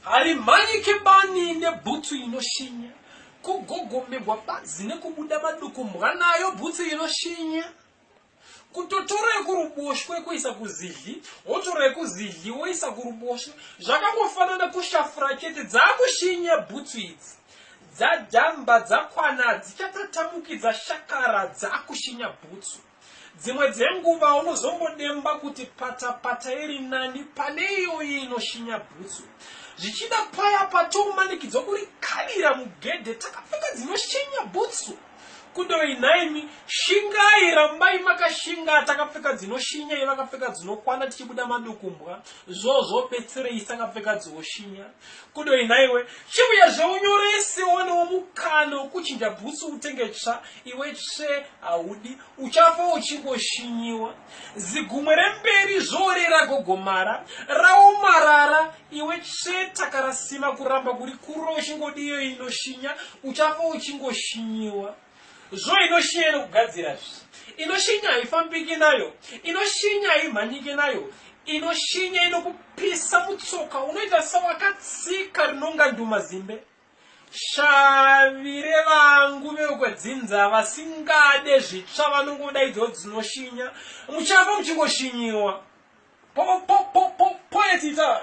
Hari manyike bani nebhutsu inoshinya. Kugogomegwa bazi nekubuda madukumbwa nayo bhutsu inoshinya. Kutotora kuruboshwe kuisa kuzidli, wotora kuzidli woisa kuruboshwe. Zvakangofanana kushafura chete dzakushinya bhutsu idzi. Dzadhamba dzakwana dzichatatamukidza shakara dzakushinya bhutsu. Dzimwe dzenguva unozombodemba kuti pata iri nani pane iyoyi inoshinya bhutsu. Zvichida paya patomanikidzwa kurikadira mugedhe takapfeka dzinoshinya bhutsu. Kudoi naimi shingai rambai makashinga takapfeka dzinoshinya ivakapfeka dzinokwana tichibuda madukumbwa zvozopetserei takapfeka dzinoshinya. Kudoi naiwe chibuya zveunyorese wanewo mukana wekuchinja bhutsu utenge tsva iwe tsve haudi uchafa uchingoshinyiwa. Zigumwe remberi zvorera gogomara raomarara iwe tsve takarasima kuramba kuri kuro uchingodi iyo inoshinya uchafa uchingoshinyiwa. Zvo inoshinya inokugadzira inoshinya haifambiki nayo, inoshinya haimhanyiki nayo, inoshinya inokupisa mutsoka unoita sawakatsika rinonga ndumazimbe. Shavire vangu vekwedzinza vasingade zvitsva vanongoda idzo dzinoshinya muchafa muchingoshinyiwa. Poetita